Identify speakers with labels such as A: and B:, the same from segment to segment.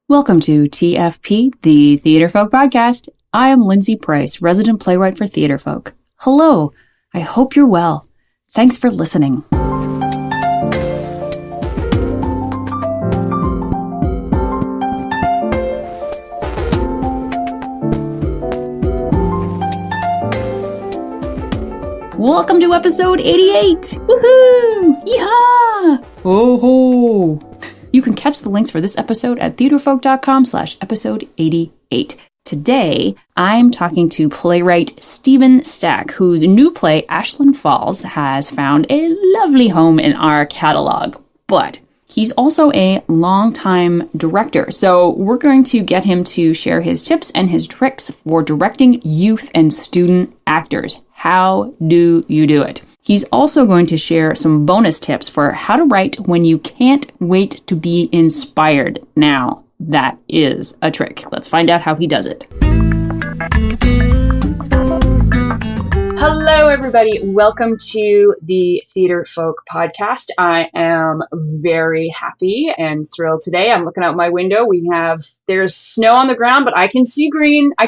A: Welcome to TFP, the Theater Folk Podcast. I am Lindsay Price, resident playwright for Theater Folk. Hello, I hope you're well. Thanks for listening. Welcome to episode 88! Woohoo! Yeehaw! Oh ho! You can catch the links for this episode at theaterfolk.com/episode 88. Today, I'm talking to playwright Steven Stack, whose new play, Ashland Falls, has found a lovely home in our catalog. But he's also a longtime director, so we're going to get him to share his tips and his tricks for directing youth and student actors. How do you do it? He's also going to share some bonus tips for how to write when you can't wait to be inspired. Now, that is a trick. Let's find out how he does it. Hello, everybody. Welcome to the Theater Folk Podcast. I am very happy and thrilled today. I'm looking out my window. There's snow on the ground, but I can see green. And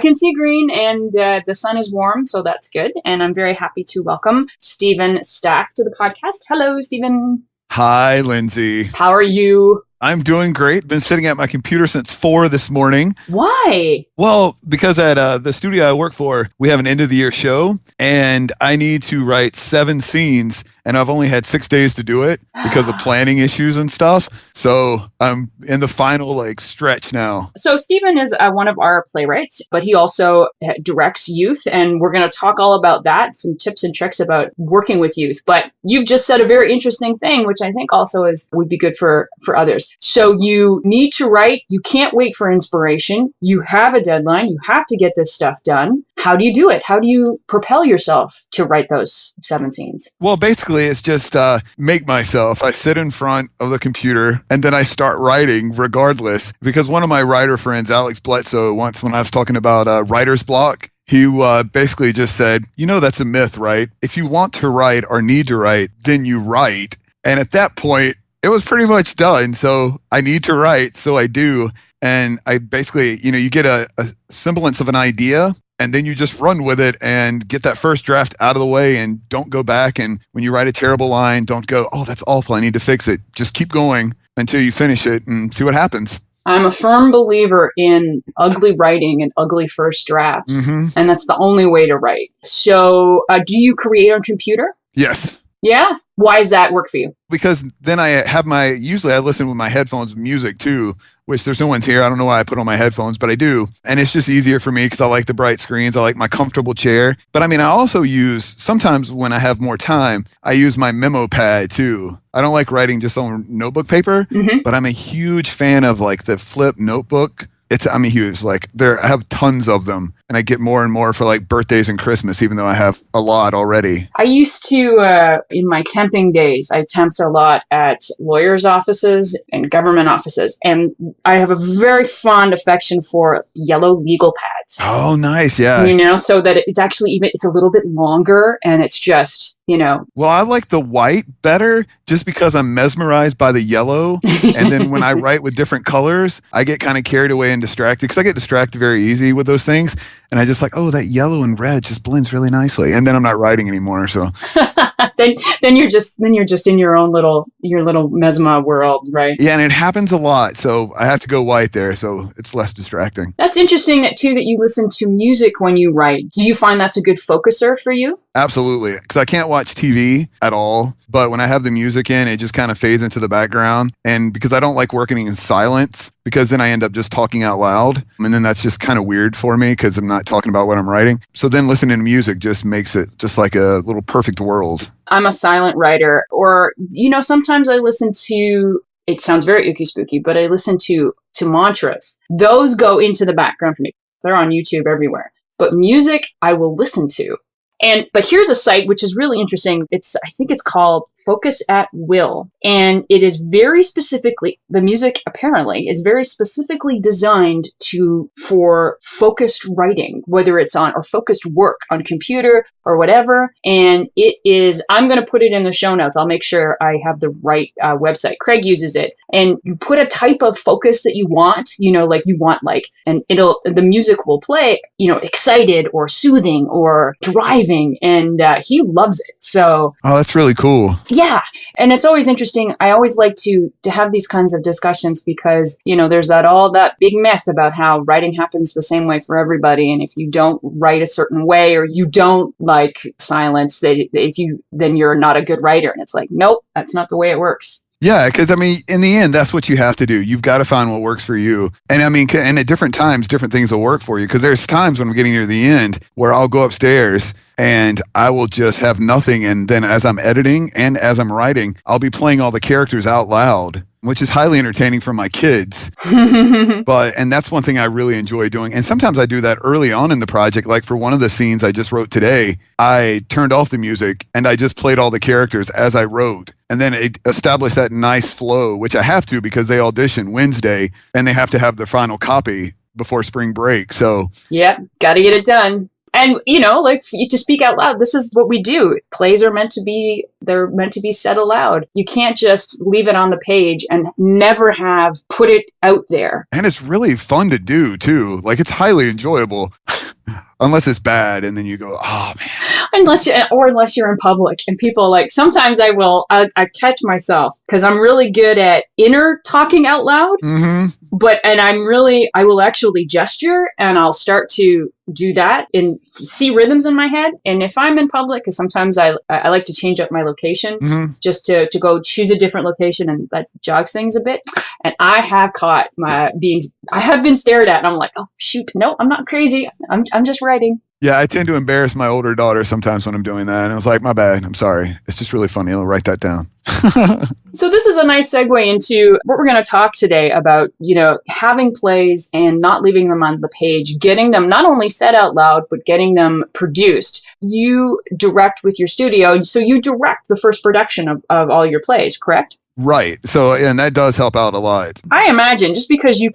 A: the sun is warm, so that's good. And I'm very happy to welcome Steven Stack to the podcast. Hello, Steven.
B: Hi, Lindsay.
A: How are you?
B: I'm doing great. Been sitting at my computer since 4 this morning.
A: Why?
B: Well, because at the studio I work for, we have an end of the year show, and I need to write 7 scenes, and I've only had 6 days to do it because of planning issues and stuff. So I'm in the final stretch now. So
A: Steven is one of our playwrights, but he also directs youth, and we're going to talk all about that, some tips and tricks about working with youth. But you've just said a very interesting thing, which I think also would be good for others. So you need to write. You can't wait for inspiration. You have a deadline. You have to get this stuff done. How do you do it? How do you propel yourself to write those 7 scenes?
B: Well, basically, it's just make myself. I sit in front of the computer and then I start writing regardless. Because one of my writer friends, Alex Bledsoe, once when I was talking about writer's block, he basically just said, that's a myth, right? If you want to write or need to write, then you write. And at that point, it was pretty much done. So I need to write. So I do. And I basically, you get a semblance of an idea and then you just run with it and get that first draft out of the way and don't go back. And when you write a terrible line, don't go, oh, that's awful, I need to fix it. Just keep going until you finish it and see what happens.
A: I'm a firm believer in ugly writing and ugly first drafts. Mm-hmm. And that's the only way to write. So do you create on computer?
B: Yes.
A: Yeah? Why does that work for you?
B: Because then usually I listen with my headphones music too, which there's no one's here. I don't know why I put on my headphones, but I do. And it's just easier for me because I like the bright screens. I like my comfortable chair. But I also sometimes when I have more time, I use my memo pad too. I don't like writing just on notebook paper, but I'm a huge fan of the flip notebook. I'm huge. I have tons of them, and I get more and more for birthdays and Christmas, even though I have a lot already.
A: I used to, in my temping days, I temped a lot at lawyers' offices and government offices, and I have a very fond affection for yellow legal pads.
B: Oh, nice. Yeah.
A: So that it's actually it's a little bit longer, and it's just,
B: Well, I like the white better just because I'm mesmerized by the yellow. And then when I write with different colors, I get kind of carried away and distracted because I get distracted very easy with those things. And I just that yellow and red just blends really nicely. And then I'm not writing anymore. So
A: then you're just in your little mesma world, right?
B: Yeah. And it happens a lot. So I have to go white there. So it's less distracting.
A: That's interesting that you listen to music when you write. Do you find that's a good focuser for you?
B: Absolutely. Because I can't watch TV at all. But when I have the music in, it just kind of fades into the background. And because I don't like working in silence, because then I end up just talking out loud. And then that's just kind of weird for me because I'm not talking about what I'm writing. So then listening to music just makes it just like a little perfect world.
A: I'm a silent writer. Or, sometimes I listen to, it sounds very ooky spooky, but I listen to mantras. Those go into the background for me. They're on YouTube everywhere. But music, I will listen to. But here's a site which is really interesting. I think it's called Focus at Will. And it is very specifically, the music apparently is very specifically designed for focused writing, whether it's on or focused work on computer or whatever. And it is, I'm going to put it in the show notes. I'll make sure I have the right website. Craig uses it. And you put a type of focus that you want, and the music will play, excited or soothing or driving. And he loves it. So.
B: Oh, that's really cool.
A: Yeah. And it's always interesting. I always like to have these kinds of discussions because, there's that big myth about how writing happens the same way for everybody. And if you don't write a certain way or you don't like silence, then you're not a good writer. And it's like, nope, that's not the way it works.
B: Yeah, because in the end, that's what you have to do. You've got to find what works for you. And and at different times, different things will work for you. Because there's times when I'm getting near the end where I'll go upstairs and I will just have nothing. And then as I'm editing and as I'm writing, I'll be playing all the characters out loud, which is highly entertaining for my kids. And that's one thing I really enjoy doing. And sometimes I do that early on in the project. Like for one of the scenes I just wrote today, I turned off the music and I just played all the characters as I wrote. And then it established that nice flow, which I have to because they audition Wednesday and they have to have their final copy before spring break. So
A: yeah, got to get it done. And, to speak out loud, this is what we do. Plays are meant to be said aloud. You can't just leave it on the page and never have put it out there.
B: And it's really fun to do, too. Like, it's highly enjoyable. Unless it's bad, and then you go, oh, man.
A: Unless you're in public. And people sometimes I catch myself because I'm really good at inner talking out loud.
B: Mm-hmm.
A: I will actually gesture and I'll start to do that and see rhythms in my head. And if I'm in public, because sometimes I like to change up my location just to go choose a different location, and that jogs things a bit. And I have been stared at and I'm like, oh shoot, no, I'm not crazy. I'm just writing.
B: Yeah, I tend to embarrass my older daughter sometimes when I'm doing that. And I was like, my bad. I'm sorry. It's just really funny. I'll write that down.
A: So this is a nice segue into what we're going to talk today about, having plays and not leaving them on the page, getting them not only said out loud, but getting them produced. You direct with your studio. So you direct the first production of all your plays, correct?
B: Right. So, and that does help out a lot.
A: I imagine just because you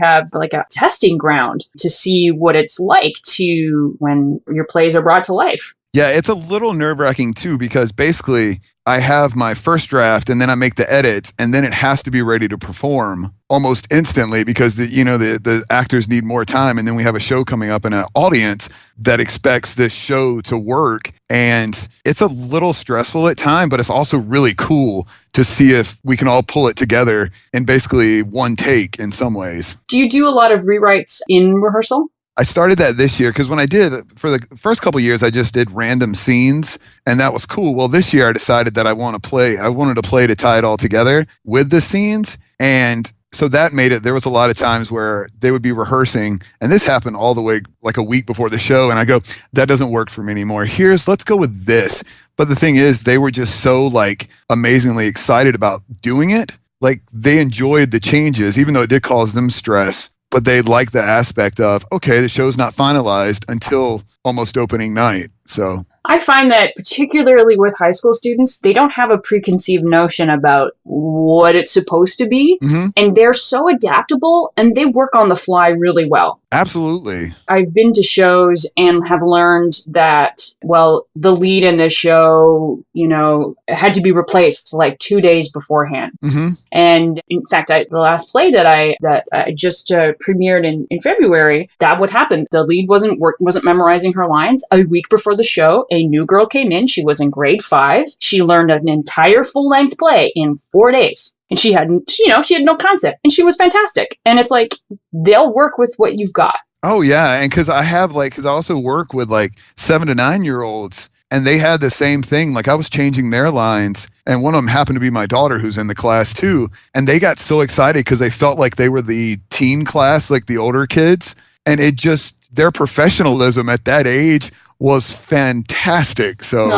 A: have like a testing ground to see what it's like when your plays are brought to life.
B: Yeah, it's a little nerve-wracking too, because basically I have my first draft and then I make the edits and then it has to be ready to perform almost instantly because the actors need more time, and then we have a show coming up and an audience that expects this show to work, and it's a little stressful at times, but it's also really cool to see if we can all pull it together in basically one take in some ways.
A: Do you do a lot of rewrites in rehearsal?
B: I started that this year because when I did, for the first couple of years, I just did random scenes and that was cool. Well, this year I decided that I wanted to play to tie it all together with the scenes. And so that made it, there was a lot of times where they would be rehearsing, and this happened all the way like a week before the show. And I go, that doesn't work for me anymore. Let's go with this. But the thing is, they were just so amazingly excited about doing it. Like they enjoyed the changes, even though it did cause them stress. But they like the aspect of, okay, the show's not finalized until almost opening night. So
A: I find that particularly with high school students, they don't have a preconceived notion about what it's supposed to be.
B: Mm-hmm.
A: And they're so adaptable and they work on the fly really well.
B: Absolutely.
A: I've been to shows and have learned that, the lead in the show, had to be replaced 2 days beforehand.
B: Mm-hmm.
A: And in fact, the last play that I just premiered in February, that would happen. The lead wasn't memorizing her lines. A week before the show, a new girl came in. She was in grade 5. She learned an entire full-length play in 4 days. And she had no concept, and she was fantastic. And it's they'll work with what you've got.
B: Oh yeah. And cause I also work with 7 to 9-year-olds, and they had the same thing. I was changing their lines, and one of them happened to be my daughter who's in the class too. And they got so excited because they felt like they were the teen class, like the older kids. And their professionalism at that age was fantastic. So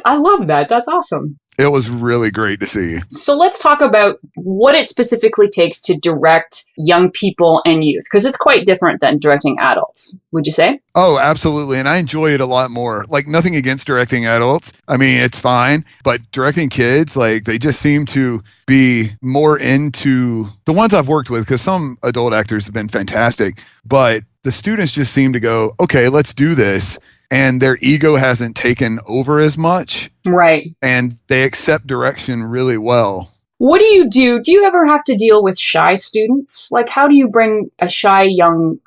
A: I love that. That's awesome.
B: It was really great to see.
A: So let's talk about what it specifically takes to direct young people and youth, because it's quite different than directing adults, would you say?
B: Oh, absolutely. And I enjoy it a lot more. Like, nothing against directing adults. I mean, it's fine, but directing kids, like, they just seem to be more into the ones I've worked with, because some adult actors have been fantastic, but the students just seem to go, okay, let's do this. And their ego hasn't taken over as much.
A: Right.
B: And they accept direction really well.
A: What do you do? Do you ever have to deal with shy students? Like, how do you bring a shy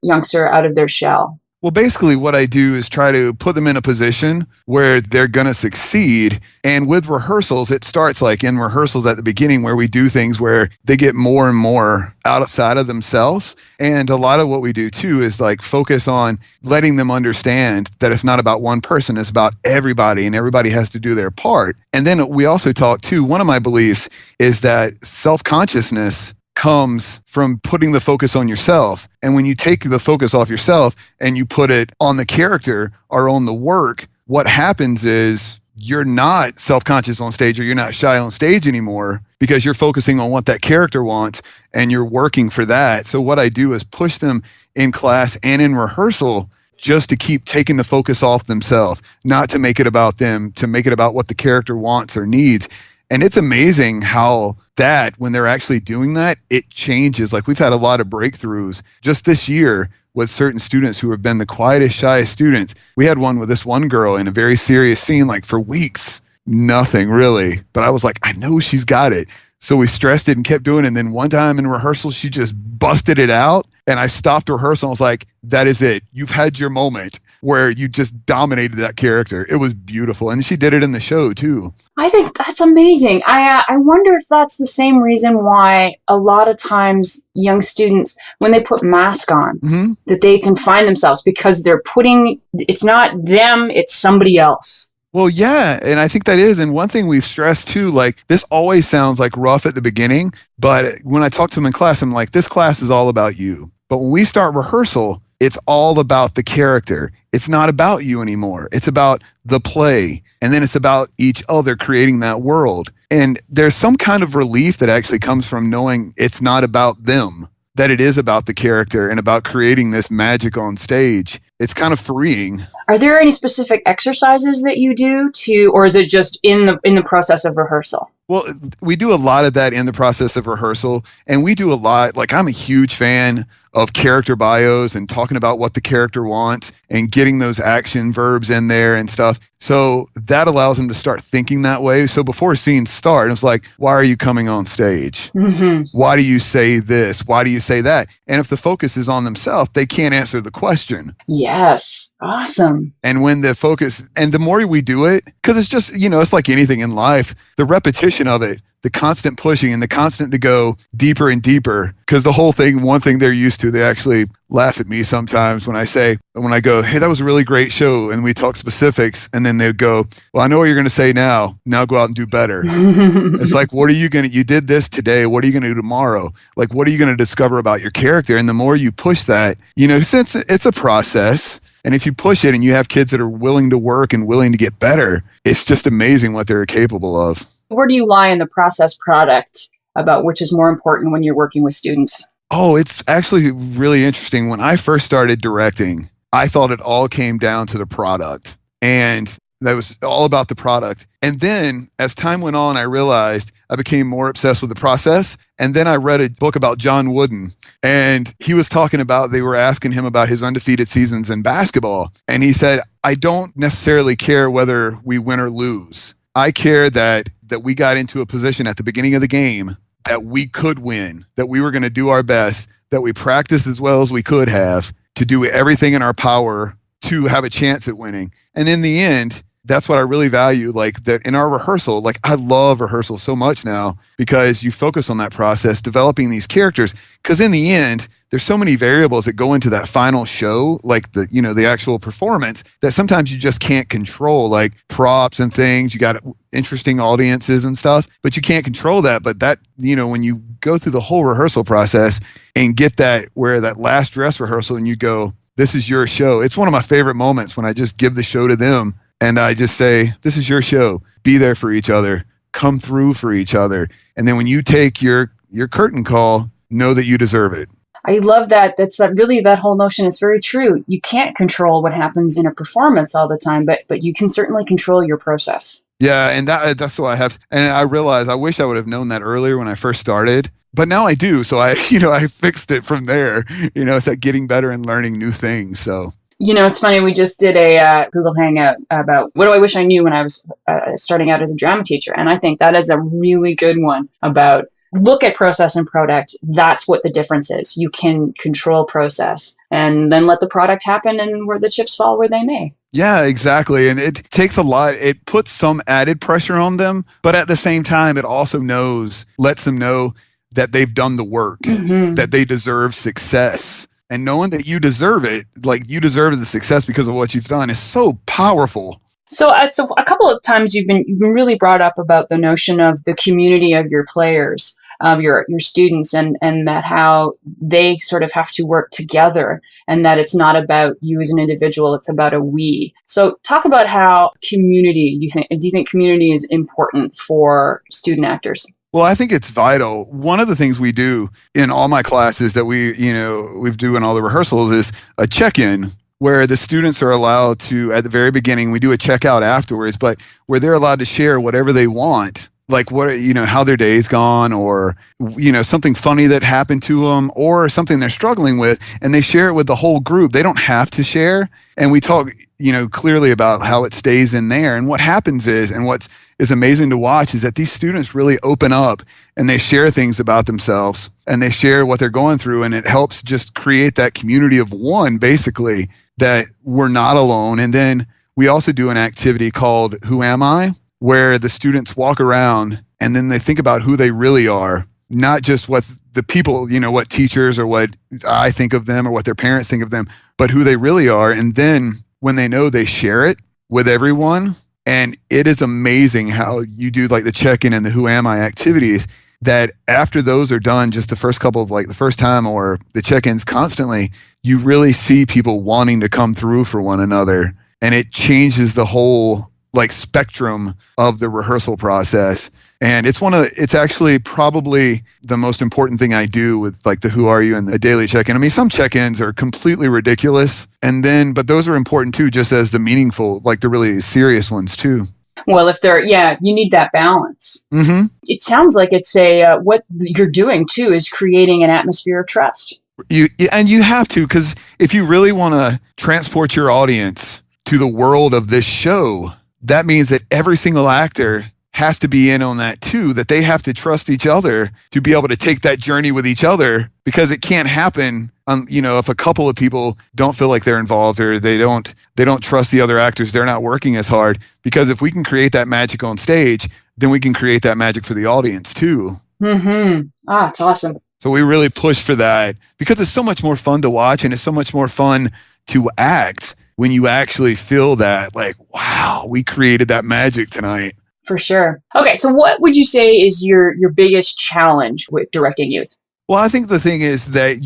A: youngster out of their shell?
B: Well, basically what I do is try to put them in a position where they're going to succeed. And with rehearsals, it starts like in rehearsals at the beginning where we do things where they get more and more outside of themselves. And a lot of what we do too is like focus on letting them understand that it's not about one person, it's about everybody, and everybody has to do their part. And then we also talk too, one of my beliefs is that self-consciousness comes from putting the focus on yourself. And when you take the focus off yourself and you put it on the character or on the work, what happens is you're not self-conscious on stage, or you're not shy on stage anymore, because you're focusing on what that character wants and you're working for that. So what I do is push them in class and in rehearsal just to keep taking the focus off themselves, not to make it about them, to make it about what the character wants or needs. And it's amazing how that, when they're actually doing that, it changes. Like, we've had a lot of breakthroughs just this year with certain students who have been the quietest, shyest students. We had one with this one girl in a very serious scene, like for weeks, nothing really. But I was like, I know she's got it. So we stressed it and kept doing it. And then one time in rehearsal, she just busted it out. And I stopped rehearsal. I was like, that is it. You've had your moment where you just dominated that character. It was beautiful. And she did it in the show too.
A: I think that's amazing. I wonder if that's the same reason why a lot of times young students, when they put mask on, that they can find themselves, because they're putting, it's not them, it's somebody else.
B: Well, yeah, and I think that is. And one thing we've stressed too, like, this always sounds like rough at the beginning, but when I talk to them in class, I'm like, this class is all about you. But when we start rehearsal, it's all about the character. It's not about you anymore. It's about the play. And then it's about each other creating that world. And there's some kind of relief that actually comes from knowing it's not about them, that it is about the character and about creating this magic on stage. It's kind of freeing.
A: Are there any specific exercises that you do or is it just in the process of rehearsal?
B: Well, we do a lot of that in the process of rehearsal, and we do a lot, like, I'm a huge fan of character bios and talking about what the character wants and getting those action verbs in there and stuff. So that allows them to start thinking that way. So before scenes start, it's like, why are you coming on stage? Why do you say this? Why do you say that? And if the focus is on themselves, they can't answer the question.
A: Yes. Awesome.
B: And when the focus, and the more we do it, because it's just, it's like anything in life, the repetition of it, the constant pushing and the constant to go deeper and deeper, because the whole thing, one thing they're used to, they actually laugh at me sometimes when I go, hey, that was a really great show, and we talk specifics, and then they go, well, I know what you're going to say now go out and do better. It's like, you did this today, what are you going to do tomorrow? Like, what are you going to discover about your character? And the more you push that, since it's a process, and if you push it and you have kids that are willing to work and willing to get better, it's just amazing what they're capable of.
A: Where do you lie in the process product about which is more important when you're working with students?
B: Oh, it's actually really interesting. When I first started directing, I thought it all came down to the product, and that was all about the product. And then as time went on, I realized I became more obsessed with the process. And then I read a book about John Wooden, and he was talking about, they were asking him about his undefeated seasons in basketball. And he said, I don't necessarily care whether we win or lose. I care that we got into a position at the beginning of the game that we could win, that we were going to do our best, that we practiced as well as we could have to do everything in our power to have a chance at winning. And in the end, that's what I really value, like that in our rehearsal. Like, I love rehearsal so much now because you focus on that process, developing these characters. Because in the end, there's so many variables that go into that final show, like the actual performance, that sometimes you just can't control, like props and things. You got interesting audiences and stuff, but you can't control that. But that, when you go through the whole rehearsal process and get that last dress rehearsal and you go, this is your show. It's one of my favorite moments when I just give the show to them. And I just say, this is your show. Be there for each other. come through for each other. And then when you take your curtain call, know that you deserve it.
A: I love that. That whole notion is very true. You can't control what happens in a performance all the time, but you can certainly control your process.
B: Yeah, and that's what I have. And I realize I wish I would have known that earlier when I first started, but now I do. So I fixed it from there. It's like getting better and learning new things. So.
A: It's funny. We just did a Google Hangout about what do I wish I knew when I was starting out as a drama teacher. And I think that is a really good one about look at process and product. That's what the difference is. You can control process and then let the product happen and where the chips fall where they may.
B: Yeah, exactly. And it takes a lot. It puts some added pressure on them, but at the same time, it also lets them know that they've done the work, that they deserve success. And knowing that you deserve it, like you deserve the success because of what you've done, is so powerful.
A: So a couple of times you've been really brought up about the notion of the community of your players, of your students, and that how they sort of have to work together, and that it's not about you as an individual, it's about a we. So talk about how community, do you think community is important for student actors?
B: Well, I think it's vital. One of the things we do in all my classes that we do in all the rehearsals is a check-in where the students are allowed to, at the very beginning, we do a checkout afterwards, but where they're allowed to share whatever they want, like how their day's gone, or, something funny that happened to them, or something they're struggling with, and they share it with the whole group. They don't have to share. And we talk, clearly about how it stays in there. And what happens is, and what is amazing to watch is that these students really open up and they share things about themselves and they share what they're going through. And it helps just create that community of one, basically, that we're not alone. And then we also do an activity called Who Am I?, where the students walk around and then they think about who they really are, not just what the people, what teachers or what I think of them or what their parents think of them, but who they really are. And then when they know, they share it with everyone. And it is amazing how you do like the check-in and the Who Am I activities, that after those are done, just the first couple of the first time or the check-ins constantly, you really see people wanting to come through for one another. And it changes the whole spectrum of the rehearsal process. And it's actually probably the most important thing I do with the Who Are You and the daily check-in. I mean, some check-ins are completely ridiculous. But those are important too, just as the meaningful, the really serious ones too.
A: Well, you need that balance.
B: Mm-hmm.
A: It sounds like it's what you're doing too is creating an atmosphere of trust.
B: You have to, because if you really want to transport your audience to the world of this show, that means that every single actor has to be in on that too, that they have to trust each other to be able to take that journey with each other, because it can't happen if a couple of people don't feel like they're involved or they don't trust the other actors, they're not working as hard. Because if we can create that magic on stage, then we can create that magic for the audience too.
A: Mm-hmm. It's awesome.
B: So we really push for that because it's so much more fun to watch, and it's so much more fun to act when you actually feel that, wow, we created that magic tonight.
A: For sure. Okay, so what would you say is your biggest challenge with directing youth?
B: Well, I think the thing is that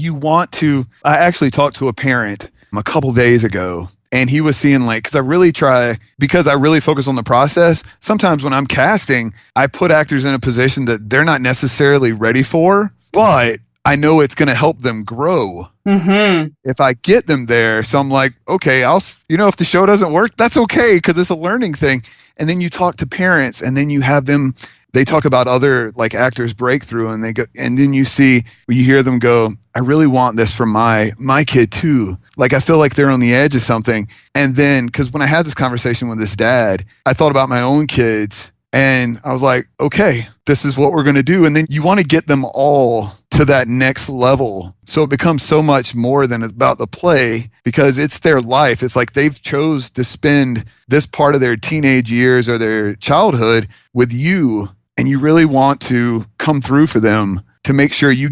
B: I actually talked to a parent a couple days ago, and he was seeing because I really focus on the process. Sometimes when I'm casting, I put actors in a position that they're not necessarily ready for, but I know it's going to help them grow.
A: Mm-hmm.
B: If I get them there. So I'm like, okay, if the show doesn't work, that's okay, because it's a learning thing. And then you talk to parents, and then you have them, they talk about other actors' breakthrough, and they go, and then you hear them go, I really want this for my kid too. I feel like they're on the edge of something. And then, because when I had this conversation with this dad, I thought about my own kids, and I was like, okay, this is what we're going to do. And then you want to get them all to that next level. So it becomes so much more than about the play, because it's their life. It's they've chose to spend this part of their teenage years or their childhood with you. And you really want to come through for them to make sure you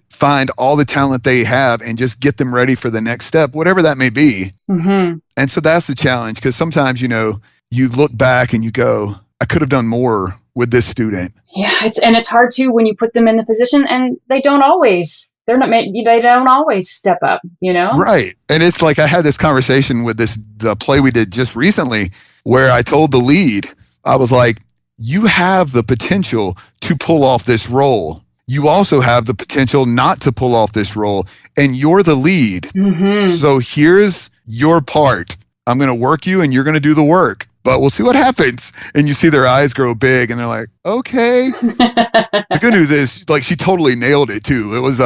B: find all the talent they have and just get them ready for the next step, whatever that may be.
A: Mm-hmm.
B: And so that's the challenge, because sometimes, you look back and you go, I could have done more with this student.
A: Yeah, it's hard too when you put them in the position and they don't always step up,
B: Right. And it's I had this conversation with the play we did just recently, where I told the lead, I was like, you have the potential to pull off this role. You also have the potential not to pull off this role, and you're the lead.
A: Mm-hmm.
B: So here's your part. I'm going to work you and you're going to do the work, but we'll see what happens. And you see their eyes grow big and they're like, okay. The good news is like she totally nailed it too. It was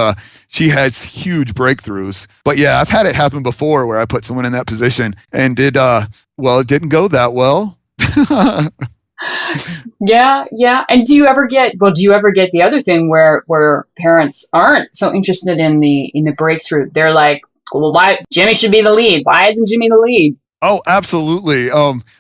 B: she has huge breakthroughs. But yeah, I've had it happen before where I put someone in that position and it didn't go that well.
A: Yeah. And do you ever get the other thing where parents aren't so interested in the breakthrough? They're like, well, why Jimmy should be the lead? Why isn't Jimmy the lead?
B: Oh, absolutely.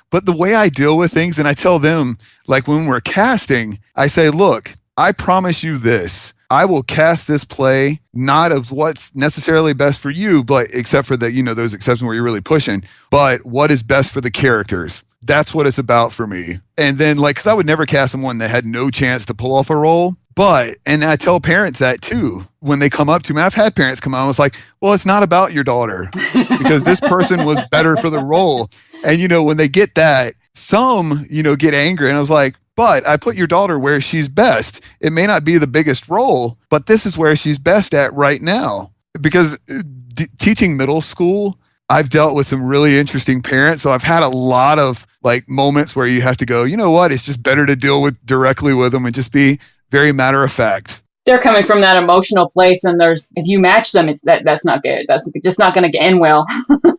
B: But the way I deal with things, and I tell them, like when we're casting, I say, look, I promise you this. I will cast this play, not of what's necessarily best for you, but except for that, those exceptions where you're really pushing, but what is best for the characters. That's what it's about for me. And then because I would never cast someone that had no chance to pull off a role. And I tell parents that too, when they come up to me. I've had parents come out and was like, well, it's not about your daughter because this person was better for the role. And, when they get that, some, get angry. And I was like, but I put your daughter where she's best. It may not be the biggest role, but this is where she's best at right now. Because teaching middle school, I've dealt with some really interesting parents. So I've had a lot of moments where you have to go, you know what? It's just better to deal directly with them and just be very matter of fact.
A: They're coming from that emotional place, and if you match them, that's not good. That's just not going to end well.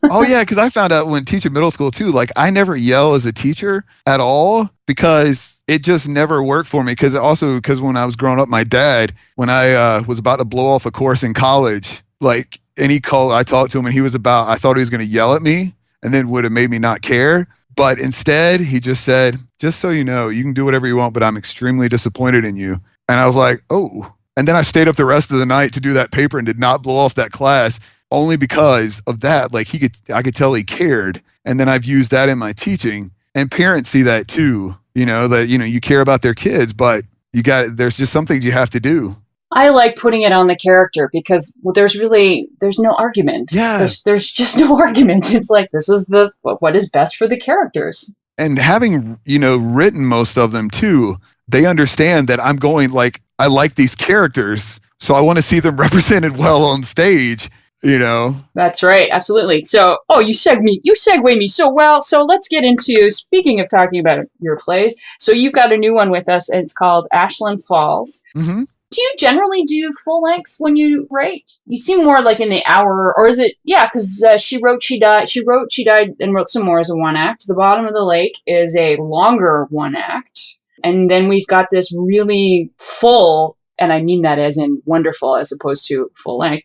B: Oh yeah, because I found out when teaching middle school too, I never yell as a teacher at all because it just never worked for me. Because when I was growing up, my dad, when I was about to blow off a course in college, I talked to him, and I thought he was going to yell at me, and then would have made me not care. But instead, he just said, just so you know, you can do whatever you want, but I'm extremely disappointed in you. And I was like, oh. And then I stayed up the rest of the night to do that paper and did not blow off that class only because of that. I could tell he cared. And then I've used that in my teaching. And parents see that too, that, you care about their kids, but there's just some things you have to do.
A: I like putting it on the character because there's no argument.
B: Yeah.
A: There's just no argument. It's like, this is what is best for the characters.
B: And having, written most of them too, they understand that I like these characters. So I want to see them represented well on stage,
A: That's right. Absolutely. So, you segue me so well. So let's get into, speaking of talking about your plays. So you've got a new one with us and it's called Ashland Falls.
B: Mm-hmm.
A: Do you generally do full lengths when you write? You seem more like in the hour, or is it? Yeah, because She Wrote, She Died. She Wrote, She Died, and Wrote Some More as a one act. The Bottom of the Lake is a longer one act. And then we've got this really full, and I mean that as in wonderful as opposed to full length,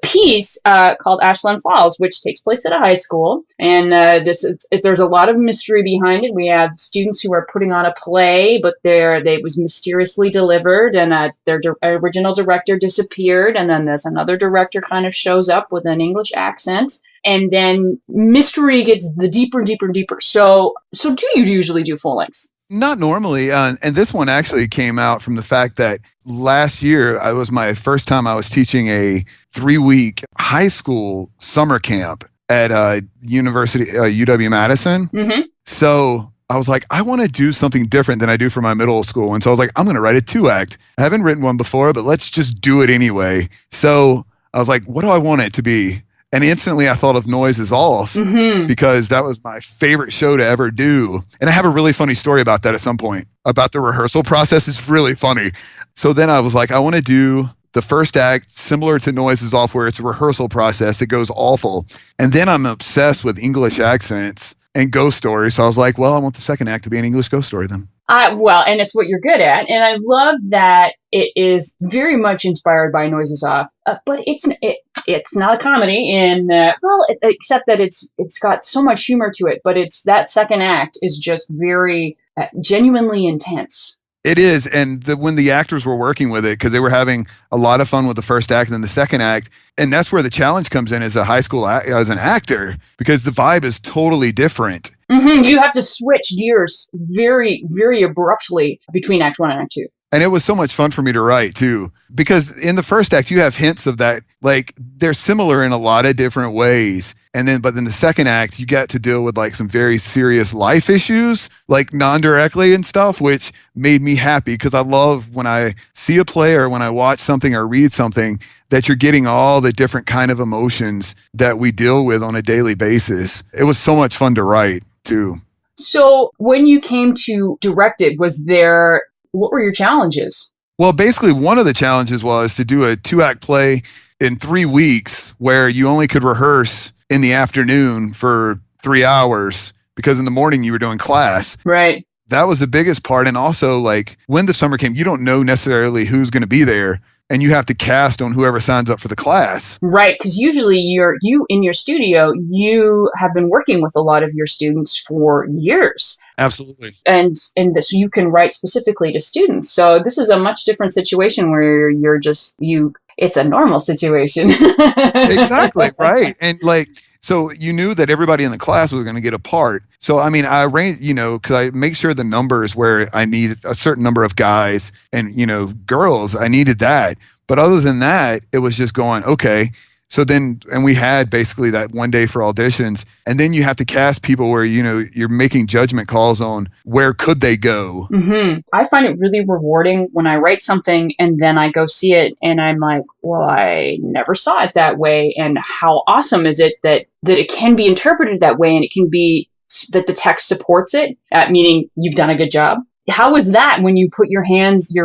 A: piece called Ashland Falls, which takes place at a high school. And there's a lot of mystery behind it. We have students who are putting on a play, but they was mysteriously delivered, and their original director disappeared. And then there's another director kind of shows up with an English accent. And then mystery gets the deeper and deeper and deeper. So do you usually do full lengths?
B: Not normally. And this one actually came out from the fact that last year, it was my first time I was teaching a 3-week high school summer camp at University, UW-Madison.
A: Mm-hmm.
B: So I was like, I want to do something different than I do for my middle school. And so I was like, I'm going to write a 2-act. I haven't written one before, but let's just do it anyway. So I was like, what do I want it to be? And instantly I thought of Noise is Off because that was my favorite show to ever do. And I have a really funny story about that at some point, about the rehearsal process. It's really funny. So then I was like, I want to do the first act similar to Noise is Off, where it's a rehearsal process that goes awful. And then I'm obsessed with English accents and ghost stories. So I was like, well, I want the second act to be an English ghost story then.
A: And it's what you're good at. And I love that it is very much inspired by Noise is Off, but it's not a comedy except that it's got so much humor to it, but that second act is just very genuinely intense.
B: It is. And when the actors were working with it, because they were having a lot of fun with the first act and then the second act. And that's where the challenge comes in as a high school, as an actor, because the vibe is totally different.
A: Mm-hmm. You have to switch gears very, very abruptly between Act 1 and Act 2.
B: And it was so much fun for me to write too, because in the first act, you have hints of that. Like they're similar in a lot of different ways. But in the second act, you get to deal with like some very serious life issues, like non-directly and stuff, which made me happy because I love when I see a play or when I watch something or read something that you're getting all the different kind of emotions that we deal with on a daily basis. It was so much fun to write too.
A: So when you came to direct it, what were your challenges?
B: Well, basically, one of the challenges was to do a 2-act play in 3 weeks where you only could rehearse in the afternoon for 3 hours because in the morning you were doing class.
A: Right.
B: That was the biggest part. And also, like, when the summer came, you don't know necessarily who's going to be there. And you have to cast on whoever signs up for the class. Right.
A: Because usually you in your studio, you have been working with a lot of your students for years.
B: Absolutely.
A: And so you can write specifically to students. So this is a much different situation where it's a normal situation.
B: Exactly. Right. And so you knew that everybody in the class was going to get a part. So, I mean, I arranged, because I make sure the numbers where I need a certain number of guys and, girls, I needed that. But other than that, it was just going, okay. So then, and we had basically that one day for auditions. And then you have to cast people where, you're making judgment calls on where could they go.
A: Mm-hmm. I find it really rewarding when I write something and then I go see it and I'm like, well, I never saw it that way. And how awesome is it that it can be interpreted that way and it can be that the text supports it, meaning you've done a good job. How was that when you put your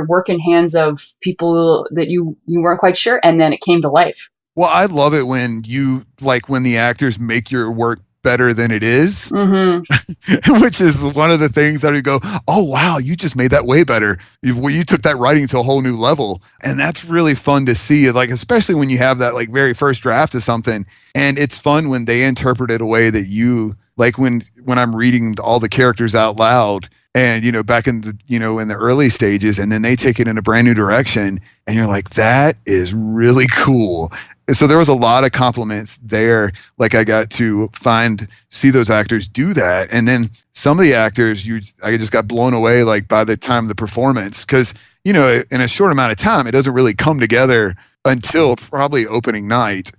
A: work in hands of people that you weren't quite sure and then it came to life?
B: Well, I love it when when the actors make your work better than it is, mm-hmm. which is one of the things that you go, oh, wow, you just made that way better. You took that writing to a whole new level. And that's really fun to see, especially when you have that very first draft of something. And it's fun when they interpret it a way that you, when I'm reading all the characters out loud and, back in the, in the early stages, and then they take it in a brand new direction and you're like, that is really cool. So there was a lot of compliments there. I got to see those actors do that. And then some of the actors, I just got blown away, by the time of the performance, because, in a short amount of time, it doesn't really come together until probably opening night,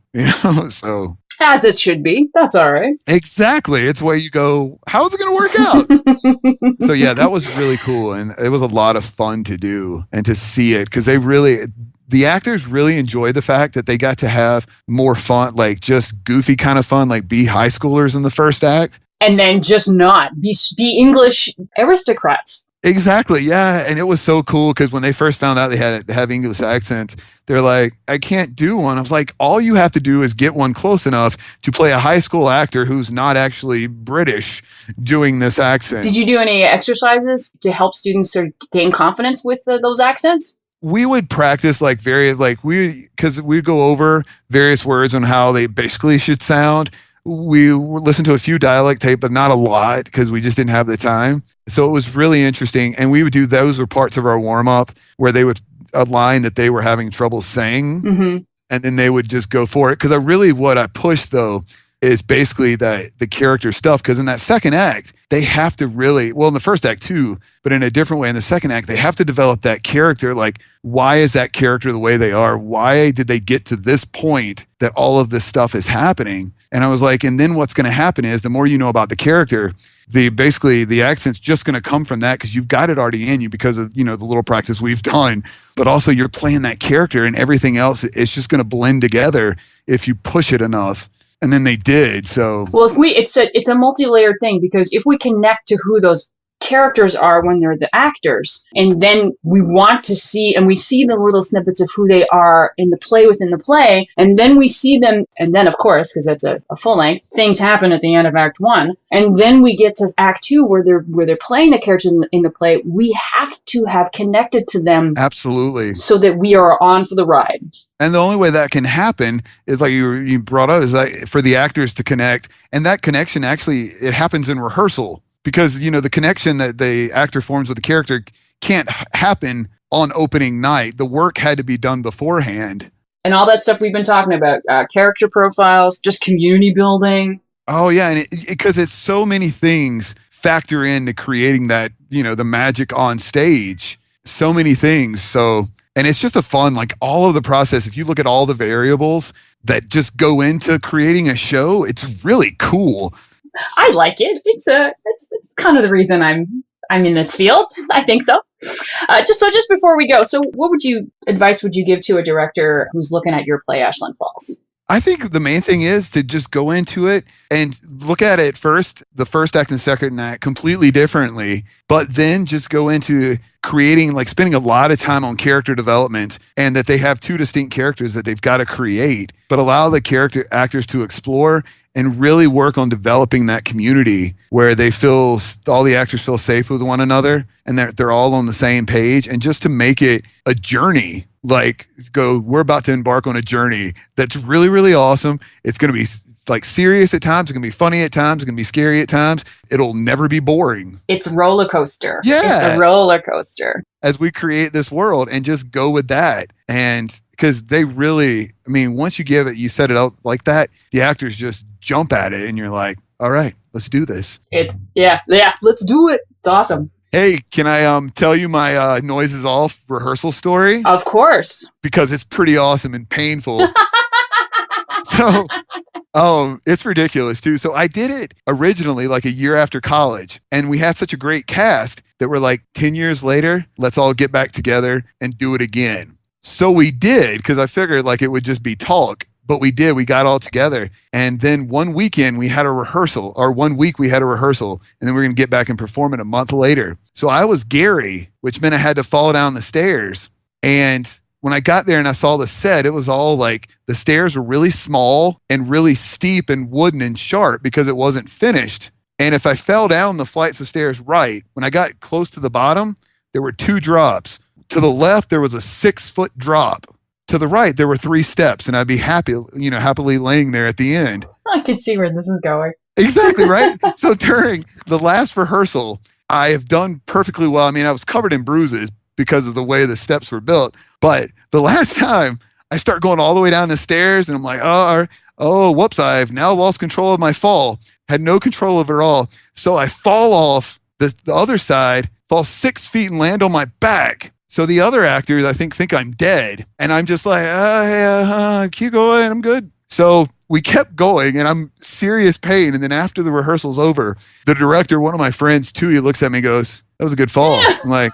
B: so.
A: As it should be. That's all right.
B: Exactly. It's where you go, how is it going to work out? So yeah, that was really cool. And it was a lot of fun to do and to see it because the actors really enjoyed the fact that they got to have more fun, just goofy kind of fun, be high schoolers in the first act.
A: And then just not be English aristocrats.
B: Exactly. Yeah. And it was so cool because when they first found out they had to have English accents, they're like, I can't do one. I was like, all you have to do is get one close enough to play a high school actor who's not actually British doing this accent.
A: Did you do any exercises to help students sort of gain confidence with those accents?
B: We would practice because we'd go over various words on how they basically should sound. We listened to a few dialect tape, but not a lot because we just didn't have the time. So it was really interesting. And we would do, those were parts of our warm up where they would a line that they were having trouble saying. Mm-hmm. And then they would just go for it. Because what I pushed though is basically the character stuff. Because in that second act, they have to really, well, in the first act too, but in a different way in the second act, they have to develop that character. Why is that character the way they are? Why did they get to this point that all of this stuff is happening? And I was like, and then what's going to happen is the more you know about the character, the accent's just going to come from that because you've got it already in you because of, the little practice we've done. But also you're playing that character and everything else, it's just going to blend together if you push it enough. And then they did. So, well,
A: it's a multi-layered thing because if we connect to who those characters are when they're the actors, and then we want to see, and we see the little snippets of who they are in the play within the play, and then we see them, and then of course, because that's a full length, things happen at the end of Act 1, and then we get to Act 2 where they're playing the characters in the play. We have to have connected to them,
B: absolutely,
A: so that we are on for the ride.
B: And the only way that can happen is you brought up, is for the actors to connect, and that connection actually it happens in rehearsal. Because, the connection that the actor forms with the character can't happen on opening night. The work had to be done beforehand.
A: And all that stuff we've been talking about, character profiles, just community building.
B: Oh, yeah. And because it's so many things factor into creating that, the magic on stage. so many things. So, and it's just a fun, like all of the process. If you look at all the variables that just go into creating a show, it's really cool.
A: I like it. It's kind of the reason I'm in this field. I think so. Just before we go, so what advice would you give to a director who's looking at your play, Ashland Falls?
B: I think the main thing is to just go into it and look at it first, the first act and second act completely differently, but then just go into creating, like spending a lot of time on character development, and that they have two distinct characters that they've got to create, but allow the character actors to explore and really work on developing that community where they feel, all the actors feel safe with one another and they're all on the same page, and just to make it a journey. Like, we're about to embark on a journey that's really, really awesome. It's going to be like serious at times. It's going to be funny at times. It's going to be scary at times. It'll never be boring.
A: It's a roller coaster.
B: Yeah.
A: It's a roller coaster.
B: As we create this world, and just go with that. And because they really, I mean, once you give it, you set it up like that, the actors just jump at it and you're like, all right, let's do this.
A: Yeah, let's do it. It's awesome.
B: Hey, can I tell you my noises off rehearsal story?
A: Of course.
B: Because it's pretty awesome and painful. So, it's ridiculous too. So I did it originally like a year after college, and we had such a great cast that we're like, 10 years later, let's all get back together and do it again. So we did, because I figured like it would just be talk. But we did. We got all together. And then one weekend we had a rehearsal, or 1 week we had a rehearsal, and then we're going to get back and perform it a month later. So I was Gary, which meant I had to fall down the stairs. And when I got there and I saw the set, it was all like the stairs were really small and really steep and wooden and sharp because it wasn't finished. And if I fell down the flights of stairs right, when I got close to the bottom, there were 2 drops. To the left, there was a 6-foot drop. To the right, there were 3 steps, and I'd be happily laying there at the end.
A: I can see where this is going.
B: Exactly, right? So during the last rehearsal, I have done perfectly well. I mean, I was covered in bruises because of the way the steps were built. But the last time, I start going all the way down the stairs, and I'm like, oh, whoops, I've now lost control of my fall. Had no control of it at all. So I fall off the other side, fall 6 feet and land on my back. So the other actors, I think I'm dead. And I'm just like, keep going, I'm good. So we kept going, and I'm serious pain. And then after the rehearsal's over, the director, one of my friends too, he looks at me and goes, that was a good fall. I'm like,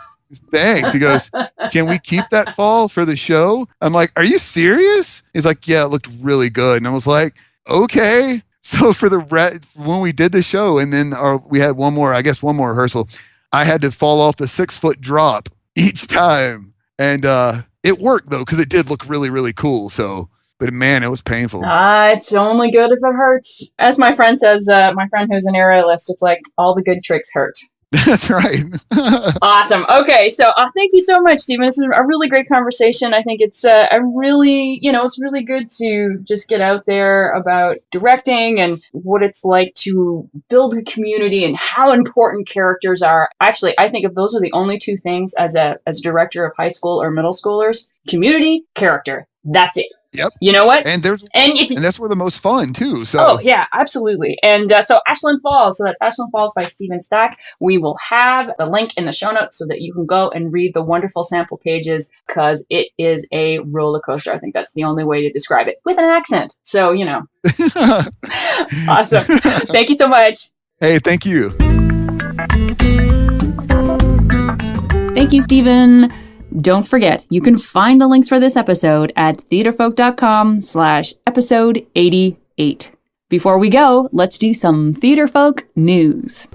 B: thanks. He goes, can we keep that fall for the show? I'm like, are you serious? He's like, yeah, it looked really good. And I was like, okay. So for when we did the show, and then we had one more rehearsal, I had to fall off the 6-foot drop each time. And it worked though, because it did look really, really cool. So, but man, it was painful.
A: It's only good if it hurts. As my friend says, my friend who's an aerialist, it's like all the good tricks hurt.
B: That's right.
A: Awesome. Okay. So thank you so much, Steven. This is a really great conversation. I think it's it's really good to just get out there about directing and what it's like to build a community and how important characters are. Actually, I think if those are the only 2 things as a director of high school or middle schoolers, community, character, that's it.
B: Yep.
A: You know what?
B: And that's where the most fun too. So.
A: Oh yeah, absolutely. And so Ashland Falls. So that's Ashland Falls by Steven Stack. We will have the link in the show notes so that you can go and read the wonderful sample pages, because it is a roller coaster. I think that's the only way to describe it, with an accent. So Awesome. Thank you so much.
B: Hey, thank you.
A: Thank you, Steven. Don't forget, you can find the links for this episode at theaterfolk.com/episode 88. Before we go, let's do some Theater Folk news.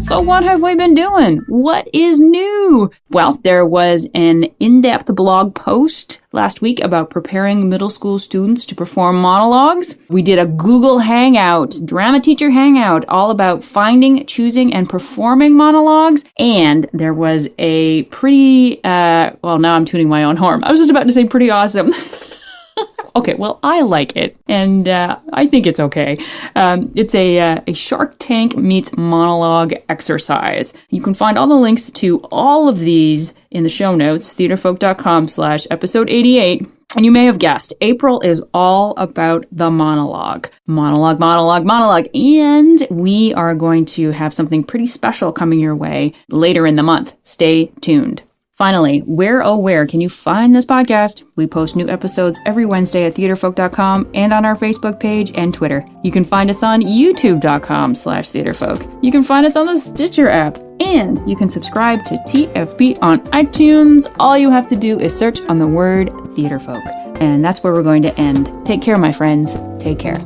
A: So what have we been doing? What is new? Well, there was an in-depth blog post last week about preparing middle school students to perform monologues. We did a Google Hangout, drama teacher hangout, all about finding, choosing, and performing monologues. And there was a pretty, now I'm tuning my own horn. I was just about to say pretty awesome. Okay, well, I like it, and I think it's okay. It's a Shark Tank meets monologue exercise. You can find all the links to all of these in the show notes, theaterfolk.com/episode 88. And you may have guessed, April is all about the monologue. Monologue. And we are going to have something pretty special coming your way later in the month. Stay tuned. Finally, where can you find this podcast? We post new episodes every Wednesday at theaterfolk.com and on our Facebook page and Twitter. You can find us on youtube.com/theaterfolk. You can find us on the Stitcher app. And you can subscribe to TFB on iTunes. All you have to do is search on the word Theaterfolk. And that's where we're going to end. Take care, my friends. Take care.